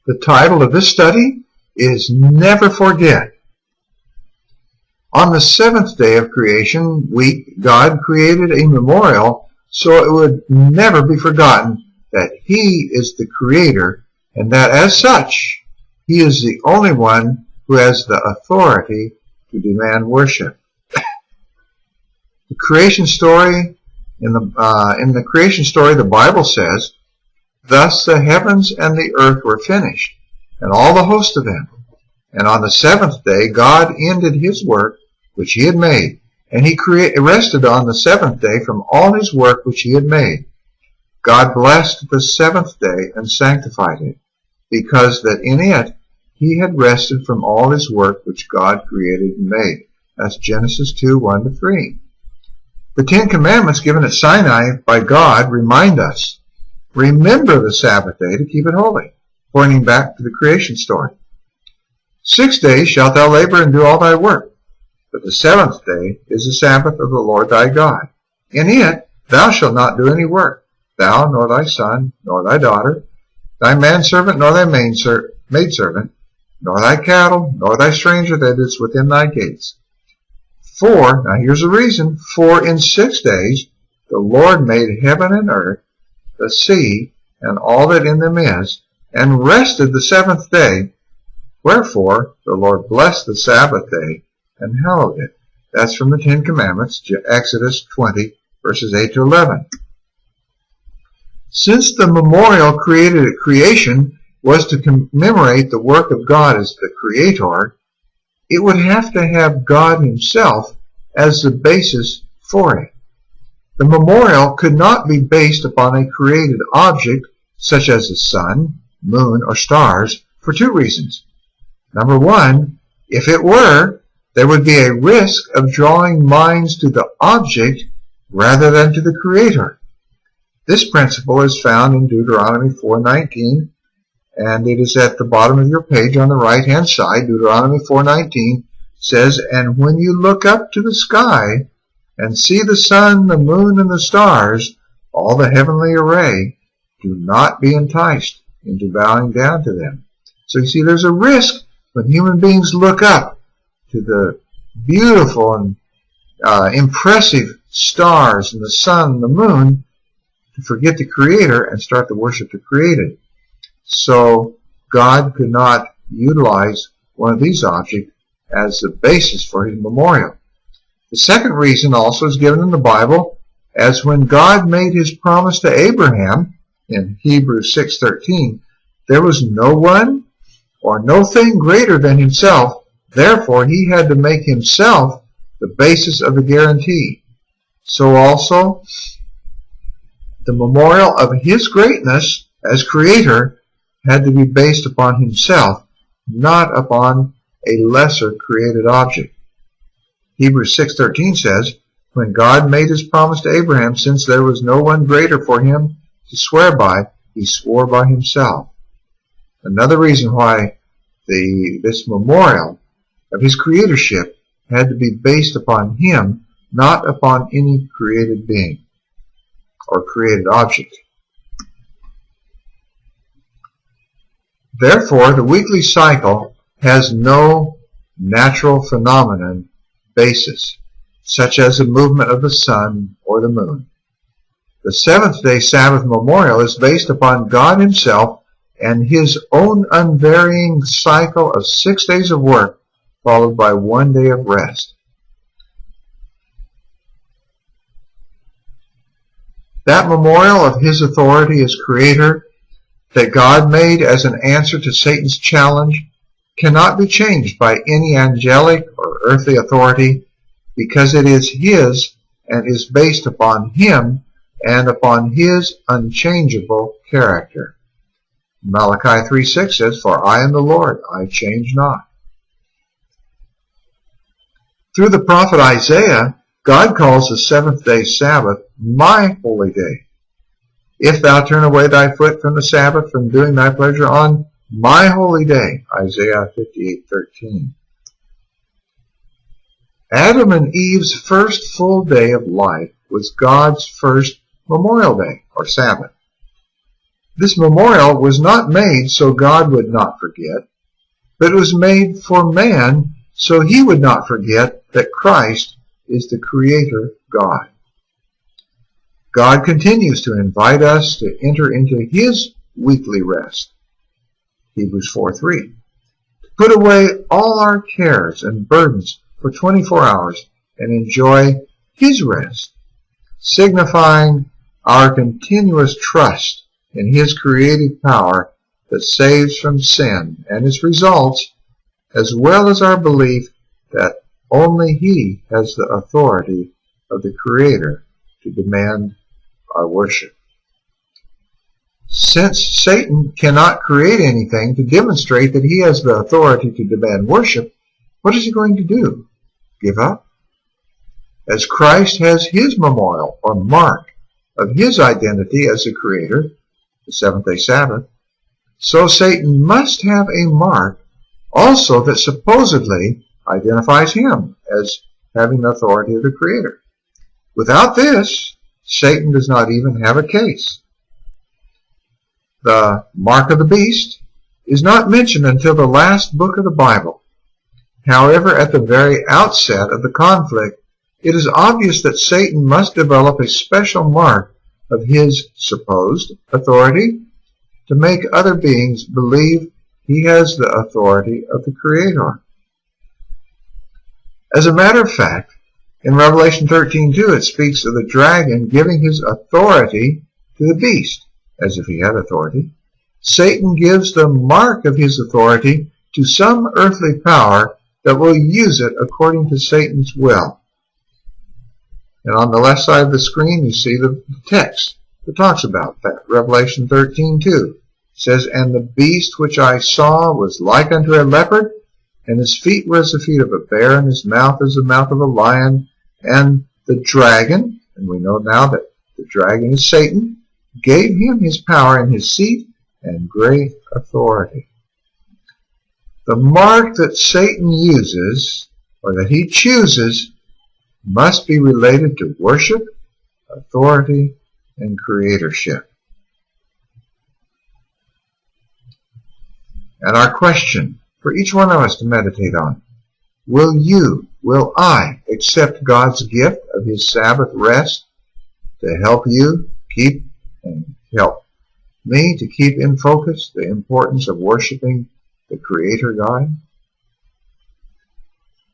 The title of this study is Never Forget. On the seventh day of creation week, God created a memorial so it would never be forgotten that He is the Creator and that as such, He is the only one who has the authority to demand worship. The creation story, in the creation story, the Bible says, "Thus the heavens and the earth were finished, and all the host of them. And on the seventh day God ended His work which He had made, and He rested on the seventh day from all His work which He had made. God blessed the seventh day and sanctified it, because that in it He had rested from all His work which God created and made." That's Genesis 2, 1-3. The Ten Commandments given at Sinai by God remind us, remember the Sabbath day to keep it holy, pointing back to the creation story. 6 days shalt thou labor and do all thy work, but the seventh day is the Sabbath of the Lord thy God. In it thou shalt not do any work, thou, nor thy son, nor thy daughter, thy manservant, nor thy maidservant, nor thy cattle, nor thy stranger that is within thy gates. For, now here's the reason, for in 6 days the Lord made heaven and earth, the sea, and all that in them is, and rested the seventh day. Wherefore the Lord blessed the Sabbath day and hallowed it. That's from the Ten Commandments, Exodus 20, verses 8-11. Since the memorial created at creation was to commemorate the work of God as the Creator, it would have to have God Himself as the basis for it. The memorial could not be based upon a created object such as the sun, moon, or stars for two reasons. Number one, if it were, there would be a risk of drawing minds to the object rather than to the Creator. This principle is found in Deuteronomy 4:19, and it is at the bottom of your page on the right-hand side. Deuteronomy 4:19 says, "And when you look up to the sky and see the sun, the moon, and the stars, all the heavenly array, do not be enticed into bowing down to them." So you see, there's a risk when human beings look up to the beautiful and impressive stars and the sun and the moon to forget the Creator and start to worship the created. So God could not utilize one of these objects as the basis for His memorial. The second reason also is given in the Bible, as when God made His promise to Abraham in Hebrews 6:13, there was no one or no thing greater than Himself. Therefore, He had to make Himself the basis of the guarantee. So also, the memorial of His greatness as Creator had to be based upon Himself, not upon a lesser created object. Hebrews 6:13 says, "When God made His promise to Abraham, since there was no one greater for him to swear by, He swore by Himself." Another reason why this memorial of His creatorship had to be based upon Him, not upon any created being or created object. Therefore, the weekly cycle has no natural phenomenon basis, such as the movement of the sun or the moon. The seventh-day Sabbath memorial is based upon God Himself and His own unvarying cycle of 6 days of work, followed by 1 day of rest. That memorial of His authority as Creator that God made as an answer to Satan's challenge cannot be changed by any angelic or earthly authority, because it is His and is based upon Him and upon His unchangeable character. Malachi 3:6 says, "For I am the Lord, I change not." Through the prophet Isaiah, God calls the seventh-day Sabbath my holy day. "If thou turn away thy foot from the Sabbath, from doing thy pleasure on my holy day," Isaiah 58:13. Adam and Eve's first full day of life was God's first memorial day, or Sabbath. This memorial was not made so God would not forget, but it was made for man so he would not forget that Christ is the Creator God. God continues to invite us to enter into His weekly rest. Hebrews 4:3. To put away all our cares and burdens for 24 hours and enjoy His rest, signifying our continuous trust in His creative power that saves from sin and its results, as well as our belief that only He has the authority of the Creator to demand our worship. Since Satan cannot create anything to demonstrate that he has the authority to demand worship, what is he going to do? Give up? As Christ has his memorial or mark of his identity as the Creator, the seventh-day Sabbath, so Satan must have a mark also that supposedly identifies him as having the authority of the Creator. Without this, Satan does not even have a case. The mark of the beast is not mentioned until the last book of the Bible. However, at the very outset of the conflict, it is obvious that Satan must develop a special mark of his supposed authority to make other beings believe he has the authority of the Creator. As a matter of fact, in Revelation 13:2, it speaks of the dragon giving his authority to the beast, as if he had authority. Satan gives the mark of his authority to some earthly power that will use it according to Satan's will. And on the left side of the screen, you see the text that talks about that. Revelation 13:2 says, "And the beast which I saw was like unto a leopard, and his feet were as the feet of a bear, and his mouth as the mouth of a lion. And the dragon," and we know now that the dragon is Satan, "gave him his power and his seat and great authority." The mark that Satan uses, or that he chooses, must be related to worship, authority, and creatorship. And our question for each one of us to meditate on: will I accept God's gift of His Sabbath rest to help you keep and help me to keep in focus the importance of worshiping the Creator God?